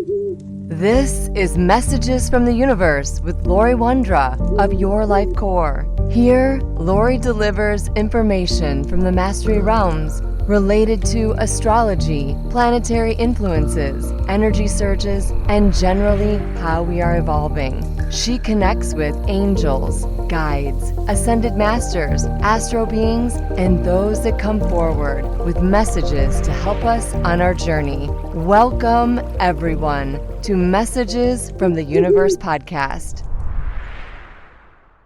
This is Messages from the Universe with Laurie of Your Life Core. Here, Laurie delivers information from the Mastery Realms related to astrology, planetary influences, energy surges, and generally how we are evolving. She connects with angels, guides, ascended masters, astro beings, and those that come forward with messages to help us on our journey. Welcome, everyone, to Messages from the Universe podcast.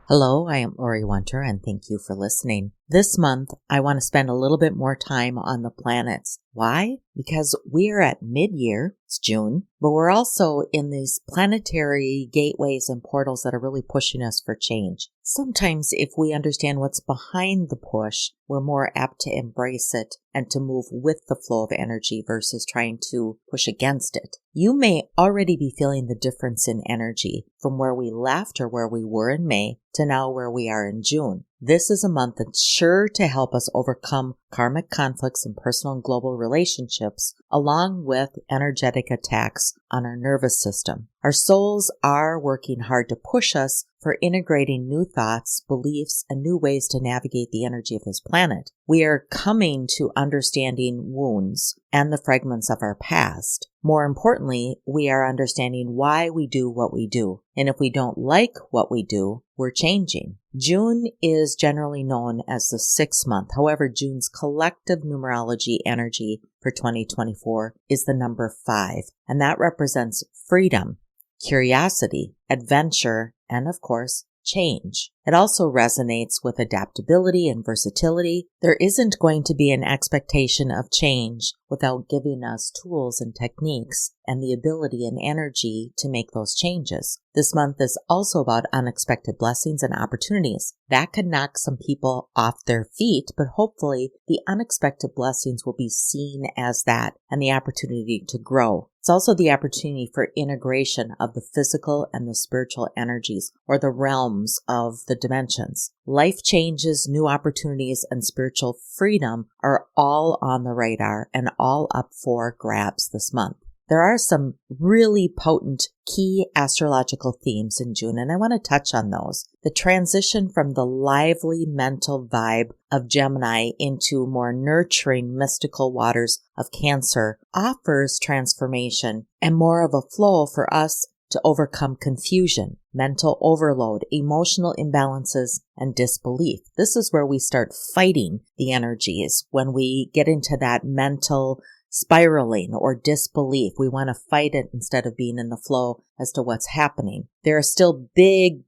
Hello, I am Laurie, and thank you for listening. This month, I want to spend a little bit more time on the planets. Why? Because we are at mid-year, it's June, but we're also in these planetary gateways and portals that are really pushing us for change. Sometimes if we understand what's behind the push, we're more apt to embrace it and to move with the flow of energy versus trying to push against it. You may already be feeling the difference in energy from where we left or where we were in May to now where we are in June. This is a month that's sure to help us overcome karmic conflicts in personal and global relationships, along with energetic attacks on our nervous system. Our souls are working hard to push us for integrating new thoughts, beliefs, and new ways to navigate the energy of this planet. We are coming to understanding wounds and the fragments of our past. More importantly, we are understanding why we do what we do. And if we don't like what we do, we're changing. June is generally known as the 6th month. However, June's collective numerology energy for 2024 is the number 5. And that represents freedom, curiosity, adventure, and of course, change. It also resonates with adaptability and versatility. There isn't going to be an expectation of change without giving us tools and techniques and the ability and energy to make those changes. This month is also about unexpected blessings and opportunities. That could knock some people off their feet, but hopefully the unexpected blessings will be seen as that and the opportunity to grow. It's also the opportunity for integration of the physical and the spiritual energies, or the realms of the dimensions. Life changes, new opportunities, and spiritual freedom are all on the radar and all up for grabs this month. There are some really potent key astrological themes in June, and I want to touch on those. The transition from the lively mental vibe of Gemini into more nurturing mystical waters of Cancer offers transformation and more of a flow for us to overcome confusion, mental overload, emotional imbalances, and disbelief. This is where we start fighting the energies when we get into that mental spiraling or disbelief. We want to fight it instead of being in the flow as to what's happening. There are still big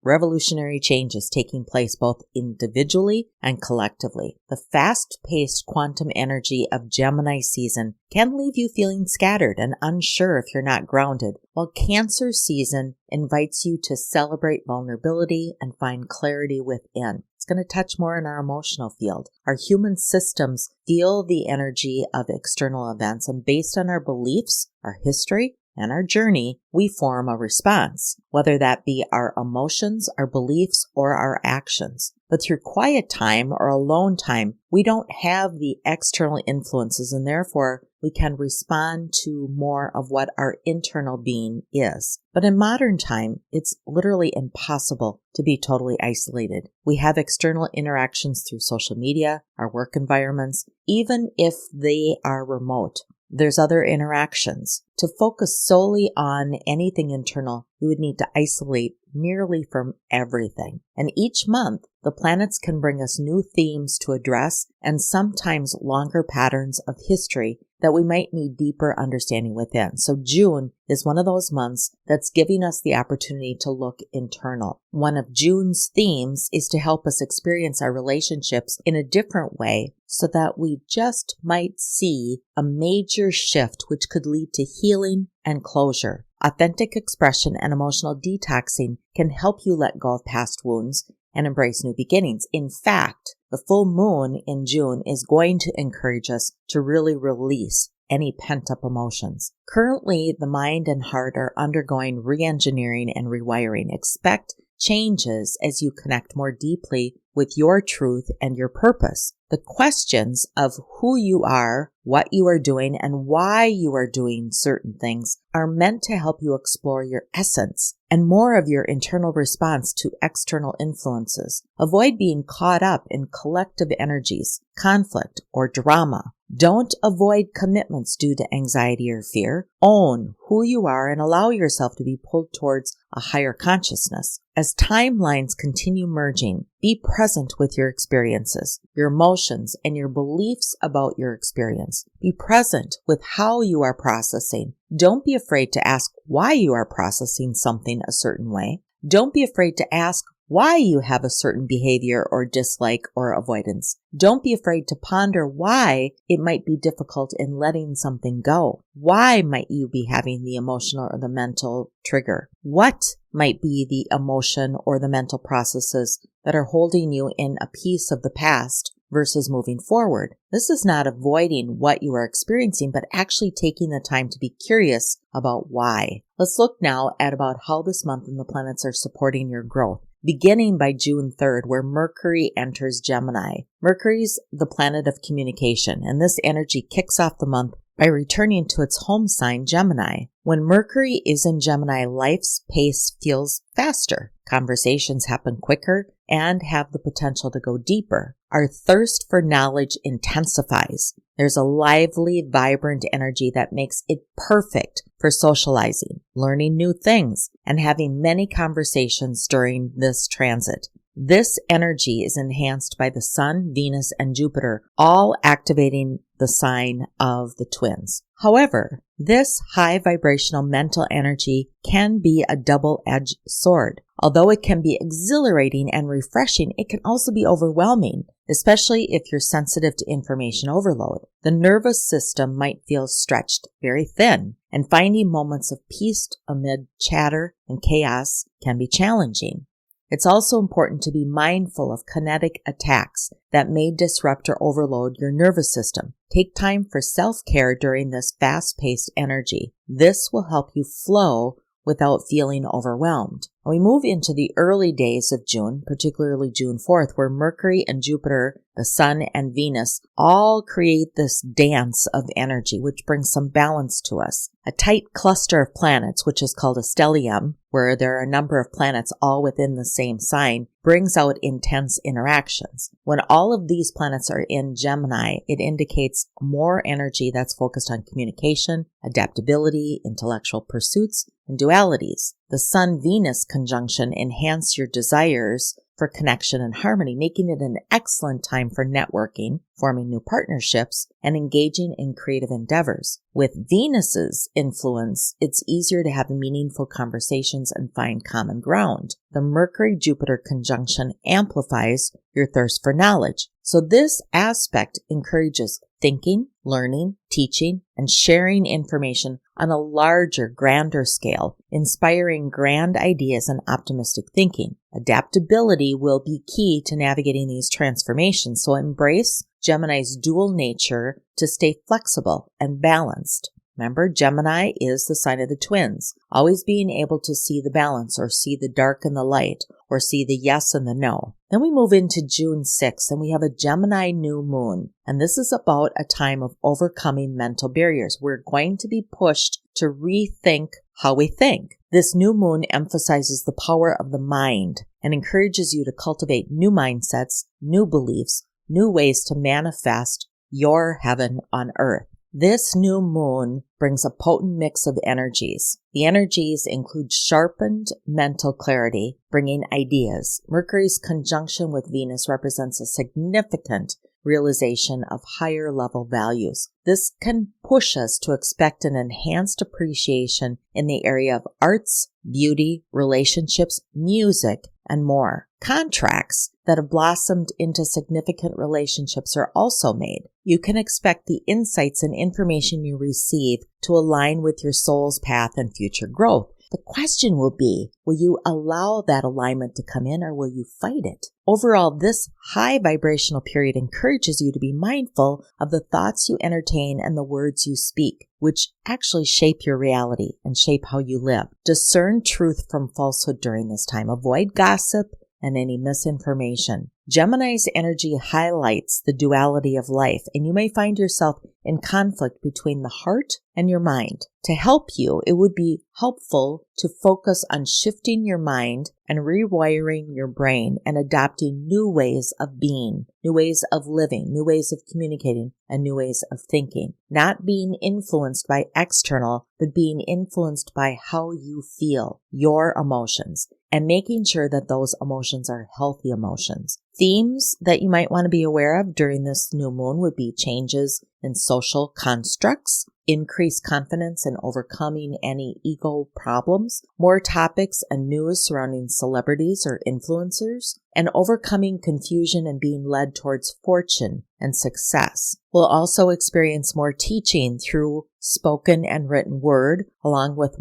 revolutionary changes taking place both individually and collectively. The fast-paced quantum energy of Gemini season can leave you feeling scattered and unsure if you're not grounded, while Cancer season invites you to celebrate vulnerability and find clarity within. It's going to touch more in our emotional field. Our human systems feel the energy of external events, and based on our beliefs, our history, and our journey, we form a response, whether that be our emotions, our beliefs, or our actions. But through quiet time or alone time, we don't have the external influences, and therefore we can respond to more of what our internal being is. But in modern time, it's literally impossible to be totally isolated. We have external interactions through social media, our work environments, even if they are remote. There's other interactions. To focus solely on anything internal, you would need to isolate nearly from everything. And each month, the planets can bring us new themes to address and sometimes longer patterns of history that we might need deeper understanding within. So June is one of those months that's giving us the opportunity to look internal. One of June's themes is to help us experience our relationships in a different way so that we just might see a major shift which could lead to healing and closure. Authentic expression and emotional detoxing can help you let go of past wounds and embrace new beginnings. In fact, the full moon in June is going to encourage us to really release any pent-up emotions. Currently, the mind and heart are undergoing re-engineering and rewiring. Expect changes as you connect more deeply with your truth and your purpose. The The questions of who you are, what you are doing, and why you are doing certain things are meant to help you explore your essence and more of your internal response to external influences. Avoid being caught up in collective energies, conflict, or drama. Don't avoid commitments due to anxiety or fear. Own who you are and allow yourself to be pulled towards a higher consciousness. As timelines continue merging, be present with your experiences, your emotions, and your beliefs about your experience. Be present with how you are processing. Don't be afraid to ask why you are processing something a certain way. Don't be afraid to ask why you have a certain behavior or dislike or avoidance. Don't be afraid to ponder why it might be difficult in letting something go. Why might you be having the emotional or the mental trigger? What might be the emotion or the mental processes that are holding you in a piece of the past versus moving forward? This is not avoiding what you are experiencing, but actually taking the time to be curious about why. Let's look now at about how this month and the planets are supporting your growth. Beginning by June 3rd, where Mercury enters Gemini. Mercury's the planet of communication, and this energy kicks off the month by returning to its home sign, Gemini. When Mercury is in Gemini, life's pace feels faster. Conversations happen quicker and have the potential to go deeper. Our thirst for knowledge intensifies. There's a lively, vibrant energy that makes it perfect for socializing, learning new things, and having many conversations during this transit. This energy is enhanced by the Sun, Venus, and Jupiter, all activating the sign of the twins. However, this high vibrational mental energy can be a double-edged sword. Although it can be exhilarating and refreshing, it can also be overwhelming, especially if you're sensitive to information overload. The nervous system might feel stretched very thin, and finding moments of peace amid chatter and chaos can be challenging. It's also important to be mindful of kinetic attacks that may disrupt or overload your nervous system. Take time for self-care during this fast-paced energy. This will help you flow without feeling overwhelmed. We move into the early days of June, particularly June 4th, where Mercury and Jupiter, the Sun and Venus all create this dance of energy, which brings some balance to us. A tight cluster of planets, which is called a stellium, where there are a number of planets all within the same sign, brings out intense interactions. When all of these planets are in Gemini, it indicates more energy that's focused on communication, adaptability, intellectual pursuits, and dualities. The Sun-Venus conjunction enhance your desires for connection and harmony, making it an excellent time for networking, forming new partnerships, and engaging in creative endeavors. With Venus's influence, it's easier to have meaningful conversations and find common ground. The Mercury-Jupiter conjunction amplifies your thirst for knowledge. So this aspect encourages thinking, learning, teaching, and sharing information on a larger, grander scale, inspiring grand ideas and optimistic thinking. Adaptability will be key to navigating these transformations, so embrace Gemini's dual nature to stay flexible and balanced. Remember, Gemini is the sign of the twins, always being able to see the balance or see the dark and the light or see the yes and the no. Then we move into June 6th and we have a Gemini new moon. And this is about a time of overcoming mental barriers. We're going to be pushed to rethink how we think. This new moon emphasizes the power of the mind and encourages you to cultivate new mindsets, new beliefs, new ways to manifest your heaven on earth. This new moon brings a potent mix of energies. The energies include sharpened mental clarity, bringing ideas. Mercury's conjunction with Venus represents a significant realization of higher level values. This can push us to expect an enhanced appreciation in the area of arts, beauty, relationships, music, and more. Contracts that have blossomed into significant relationships are also made. You can expect the insights and information you receive to align with your soul's path and future growth. The question will be, will you allow that alignment to come in or will you fight it? Overall, this high vibrational period encourages you to be mindful of the thoughts you entertain and the words you speak, which actually shape your reality and shape how you live. Discern truth from falsehood during this time. Avoid gossip and any misinformation. Gemini's energy highlights the duality of life, and you may find yourself in conflict between the heart and your mind. To help you, it would be helpful to focus on shifting your mind and rewiring your brain and adopting new ways of being, new ways of living, new ways of communicating, and new ways of thinking. Not being influenced by external, but being influenced by how you feel, your emotions, and making sure that those emotions are healthy emotions. Themes that you might want to be aware of during this new moon would be changes in social constructs, increased confidence in overcoming any ego problems, more topics and news surrounding celebrities or influencers, and overcoming confusion and being led towards fortune and success. We'll also experience more teaching through spoken and written word, along with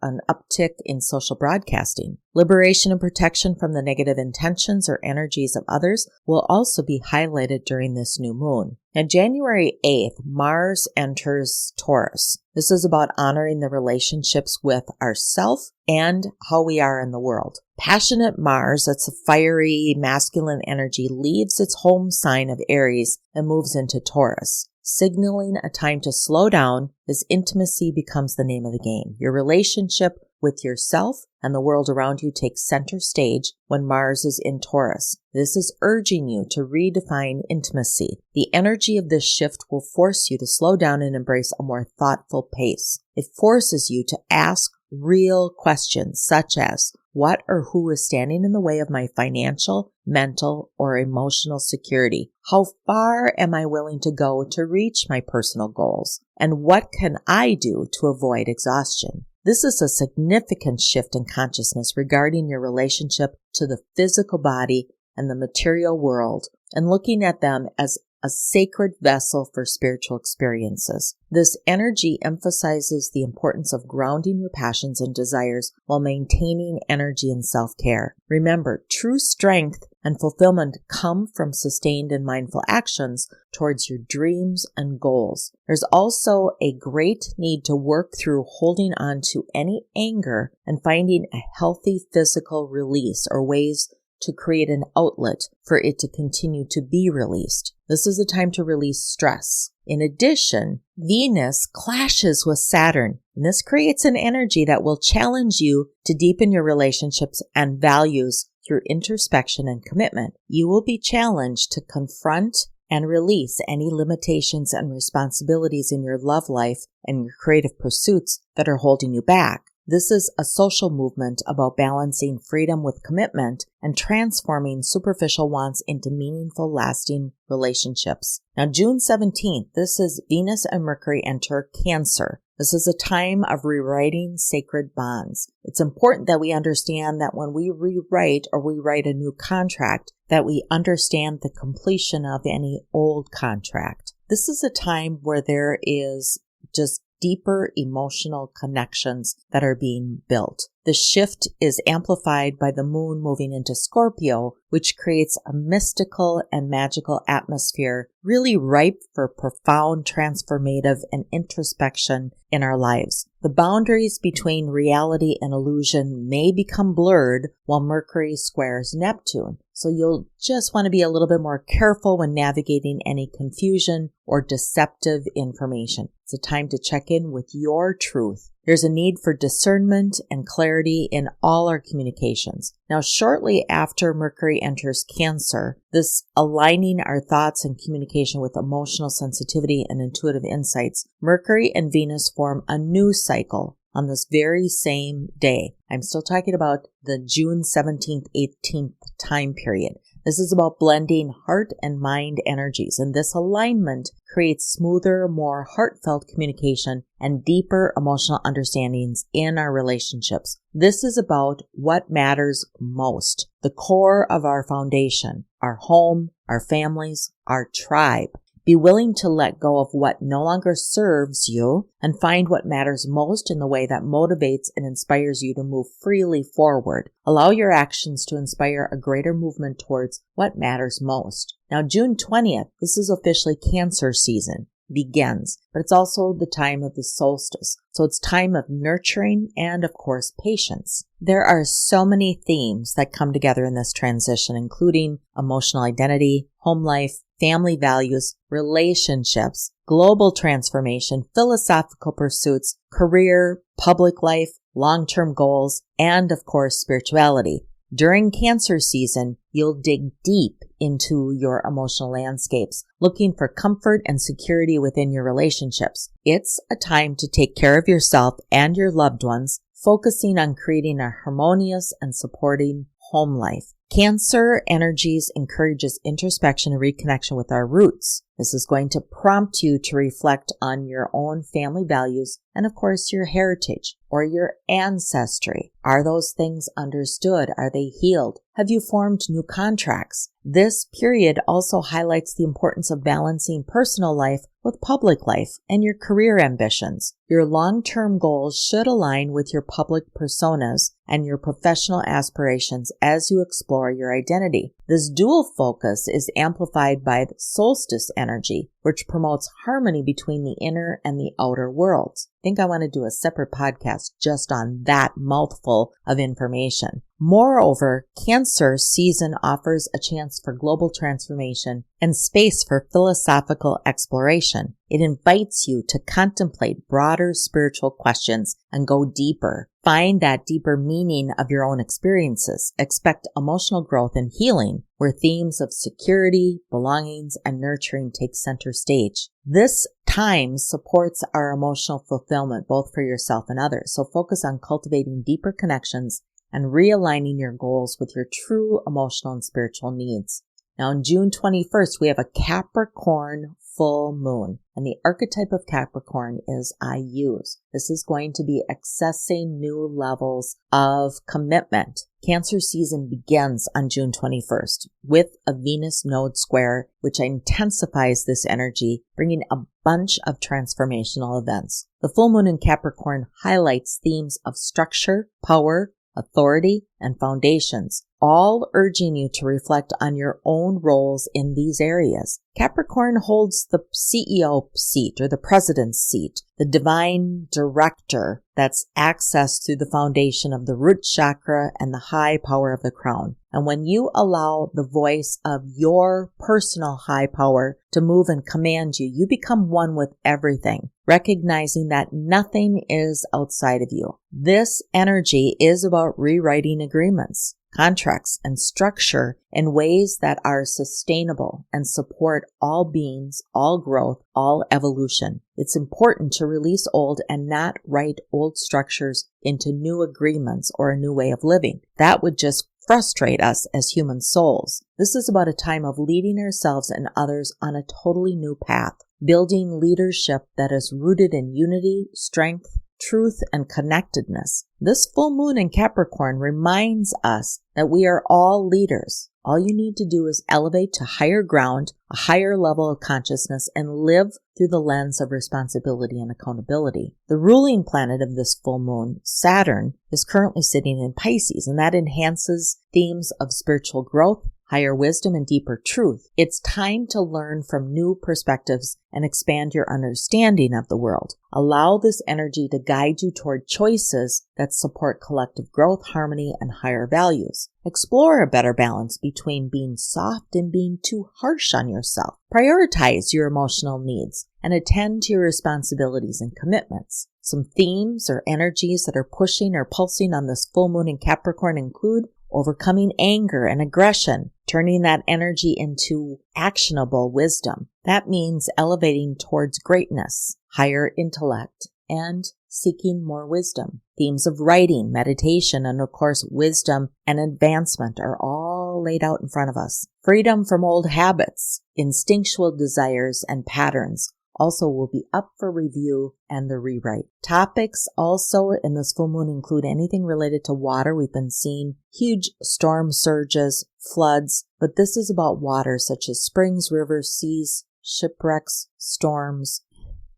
an uptick in social broadcasting. Liberation and protection from the negative intentions or energies of others will also be highlighted during this new moon. Now, January 8th, Mars enters Taurus. This is about honoring the relationships with ourself and how we are in the world. Passionate Mars, that's a fiery, masculine energy, leaves its home sign of Aries and moves into Taurus, signaling a time to slow down as intimacy becomes the name of the game. Your relationship with yourself and the world around you takes center stage when Mars is in Taurus. This is urging you to redefine intimacy. The energy of this shift will force you to slow down and embrace a more thoughtful pace. It forces you to ask real questions such as, what or who is standing in the way of my financial, mental, or emotional security? How far am I willing to go to reach my personal goals? And what can I do to avoid exhaustion? This is a significant shift in consciousness regarding your relationship to the physical body and the material world, and looking at them as a sacred vessel for spiritual experiences. This energy emphasizes the importance of grounding your passions and desires while maintaining energy and self-care. Remember, true strength and fulfillment come from sustained and mindful actions towards your dreams and goals. There's also a great need to work through holding on to any anger and finding a healthy physical release or ways to create an outlet for it to continue to be released. This is a time to release stress. In addition, Venus clashes with Saturn, and this creates an energy that will challenge you to deepen your relationships and values through introspection and commitment. You will be challenged to confront and release any limitations and responsibilities in your love life and your creative pursuits that are holding you back. This is a social movement about balancing freedom with commitment and transforming superficial wants into meaningful, lasting relationships. Now, June 17th, this is Venus and Mercury enter Cancer. This is a time of rewriting sacred bonds. It's important that we understand that when we rewrite or we write a new contract, that we understand the completion of any old contract. This is a time where there is just deeper emotional connections that are being built. The shift is amplified by the moon moving into Scorpio, which creates a mystical and magical atmosphere, really ripe for profound transformative and introspection in our lives. The boundaries between reality and illusion may become blurred while Mercury squares Neptune. So you'll just want to be a little bit more careful when navigating any confusion or deceptive information. It's a time to check in with your truth. There's a need for discernment and clarity in all our communications. Now, shortly after Mercury enters Cancer, this aligning our thoughts and communication with emotional sensitivity and intuitive insights, Mercury and Venus form a new cycle on this very same day. I'm still talking about the June 17th, 18th time period. This is about blending heart and mind energies, and this alignment creates smoother, more heartfelt communication and deeper emotional understandings in our relationships. This is about what matters most, the core of our foundation, our home, our families, our tribe. Be willing to let go of what no longer serves you and find what matters most in the way that motivates and inspires you to move freely forward. Allow your actions to inspire a greater movement towards what matters most. Now, June 20th, this is officially Cancer season. begins, but it's also the time of the solstice. So it's time of nurturing and, of course, patience. There are so many themes that come together in this transition, including emotional identity, home life, family values, relationships, global transformation, philosophical pursuits, career, public life, long-term goals, and, of course, spirituality. During Cancer season, you'll dig deep into your emotional landscapes, looking for comfort and security within your relationships. It's a time to take care of yourself and your loved ones, focusing on creating a harmonious and supporting home life. Cancer energies encourages introspection and reconnection with our roots. This is going to prompt you to reflect on your own family values and, of course, your heritage or your ancestry. Are those things understood? Are they healed? Have you formed new contracts? This period also highlights the importance of balancing personal life with public life and your career ambitions. Your long-term goals should align with your public personas and your professional aspirations as you explore your identity. This dual focus is amplified by the solstice energy, which promotes harmony between the inner and the outer worlds. I think I want to do a separate podcast just on that mouthful of information. Moreover, Cancer season offers a chance for global transformation and space for philosophical exploration. It invites you to contemplate broader spiritual questions and go deeper. Find that deeper meaning of your own experiences. Expect emotional growth and healing, where themes of security, belongings, and nurturing take center stage. This time supports our emotional fulfillment, both for yourself and others. So focus on cultivating deeper connections and realigning your goals with your true emotional and spiritual needs. Now, on June 21st, we have a Capricorn full moon, and the archetype of Capricorn is I use. This is going to be accessing new levels of commitment. Cancer season begins on June 21st with a Venus node square, which intensifies this energy, bringing a bunch of transformational events. The full moon in Capricorn highlights themes of structure, power, authority, and foundations, all urging you to reflect on your own roles in these areas. Capricorn holds the CEO seat or the president's seat, the divine director that's accessed through the foundation of the root chakra and the high power of the crown. And when you allow the voice of your personal high power to move and command you, you become one with everything, recognizing that nothing is outside of you. This energy is about rewriting agreements, contracts, and structure in ways that are sustainable and support all beings, all growth, all evolution. It's important to release old and not write old structures into new agreements or a new way of living. That would just frustrate us as human souls. This is about a time of leading ourselves and others on a totally new path, building leadership that is rooted in unity, strength, truth, and connectedness. This full moon in Capricorn reminds us that we are all leaders. All you need to do is elevate to higher ground, a higher level of consciousness, and live through the lens of responsibility and accountability. The ruling planet of this full moon, Saturn, is currently sitting in Pisces, and that enhances themes of spiritual growth, higher wisdom, and deeper truth. It's time to learn from new perspectives and expand your understanding of the world. Allow this energy to guide you toward choices that support collective growth, harmony, and higher values. Explore a better balance between being soft and being too harsh on yourself. Prioritize your emotional needs and attend to your responsibilities and commitments. Some themes or energies that are pushing or pulsing on this full moon in Capricorn include overcoming anger and aggression, turning that energy into actionable wisdom. That means elevating towards greatness, higher intellect, and seeking more wisdom. Themes of writing, meditation, and of course, wisdom and advancement are all laid out in front of us. Freedom from old habits, instinctual desires, and patterns also will be up for review and the rewrite. Topics also in this full moon include anything related to water. We've been seeing huge storm surges, floods, but this is about water such as springs, rivers, seas, shipwrecks, storms,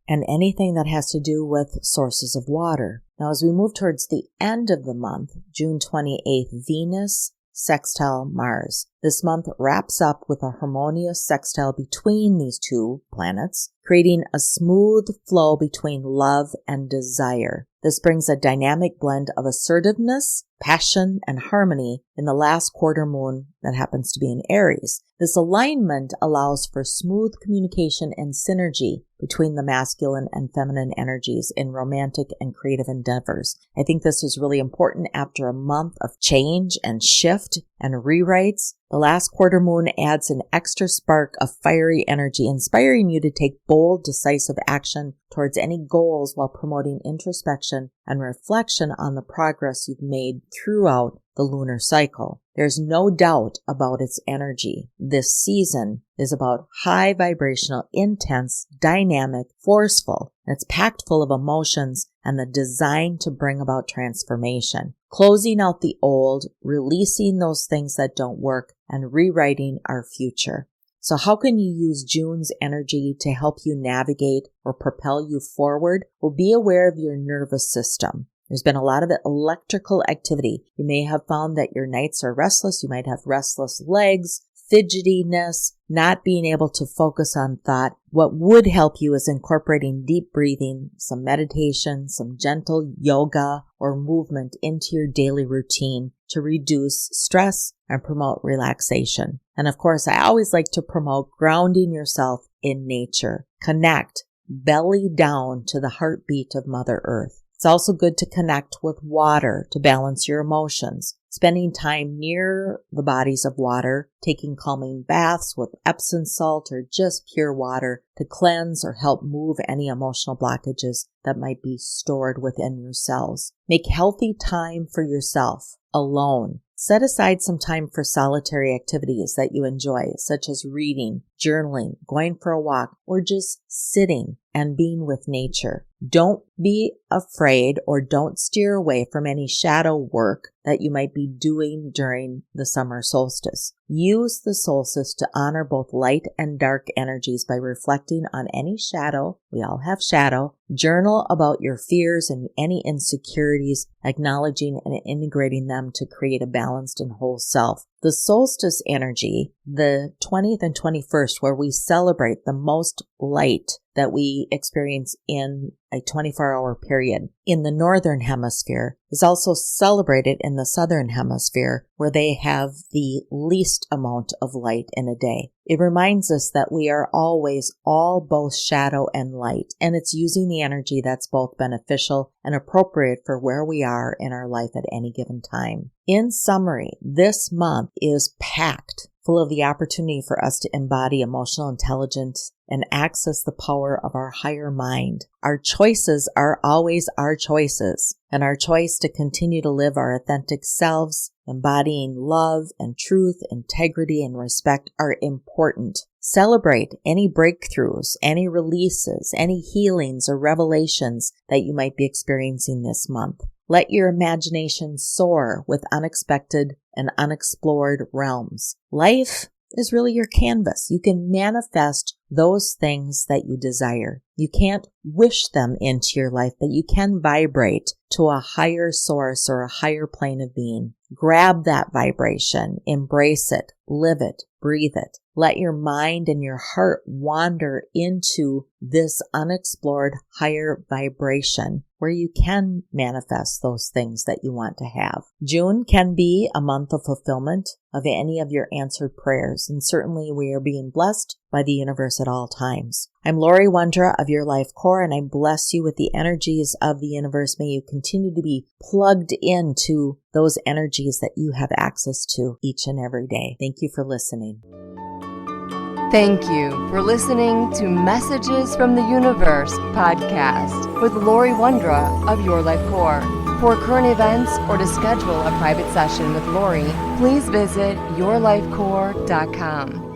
and anything that has to do with sources of water. Now, as we move towards the end of the month, June 28th, Venus sextile Mars. This month wraps up with a harmonious sextile between these two planets, creating a smooth flow between love and desire. This brings a dynamic blend of assertiveness, passion, and harmony in the last quarter moon that happens to be in Aries. This alignment allows for smooth communication and synergy between the masculine and feminine energies in romantic and creative endeavors. I think this is really important after a month of change and shift and rewrites. The last quarter moon adds an extra spark of fiery energy, inspiring you to take bold, decisive action towards any goals while promoting introspection and reflection on the progress you've made throughout the lunar cycle. There's no doubt about its energy. This season is about high vibrational, intense, dynamic, forceful. It's packed full of emotions and the design to bring about transformation. Closing out the old, releasing those things that don't work, and rewriting our future. So how can you use June's energy to help you navigate or propel you forward? Well, be aware of your nervous system. There's been a lot of electrical activity. You may have found that your nights are restless. You might have restless legs, fidgetiness, not being able to focus on thought. What would help you is incorporating deep breathing, some meditation, some gentle yoga or movement into your daily routine to reduce stress and promote relaxation. And of course, I always like to promote grounding yourself in nature. Connect belly down to the heartbeat of Mother Earth. It's also good to connect with water to balance your emotions. Spending time near the bodies of water, taking calming baths with Epsom salt or just pure water to cleanse or help move any emotional blockages that might be stored within your cells. Make healthy time for yourself alone. Set aside some time for solitary activities that you enjoy, such as reading, journaling, going for a walk, or just sitting and being with nature. Don't be afraid or don't steer away from any shadow work that you might be doing during the summer solstice. Use the solstice to honor both light and dark energies by reflecting on any shadow. We all have shadow. Journal about your fears and any insecurities, acknowledging and integrating them to create a balanced and whole self. The solstice energy, the 20th and 21st, where we celebrate the most light that we experience in a 24-hour period in the northern hemisphere, is also celebrated in the southern hemisphere, where they have the least amount of light in a day. It reminds us that we are always all both shadow and light, and it's using the energy that's both beneficial and appropriate for where we are in our life at any given time. In summary, this month is packed full of the opportunity for us to embody emotional intelligence and access the power of our higher mind. Our choices are always our choices, and our choice to continue to live our authentic selves, embodying love and truth, integrity, and respect are important. Celebrate any breakthroughs, any releases, any healings or revelations that you might be experiencing this month. Let your imagination soar with unexpected and unexplored realms. Life is really your canvas. You can manifest those things that you desire. You can't wish them into your life, but you can vibrate to a higher source or a higher plane of being. Grab that vibration, embrace it, live it, breathe it. Let your mind and your heart wander into this unexplored higher vibration where you can manifest those things that you want to have. June can be a month of fulfillment of any of your answered prayers, and certainly we are being blessed by the universe at all times. I'm Laurie Wondra of Your Life Core, and I bless you with the energies of the universe. May you continue to be plugged into those energies that you have access to each and every day. Thank you for listening. Thank you for listening to Messages from the Universe podcast with Laurie Wondra of Your Life Core. For current events or to schedule a private session with Laurie, please visit yourlifecore.com.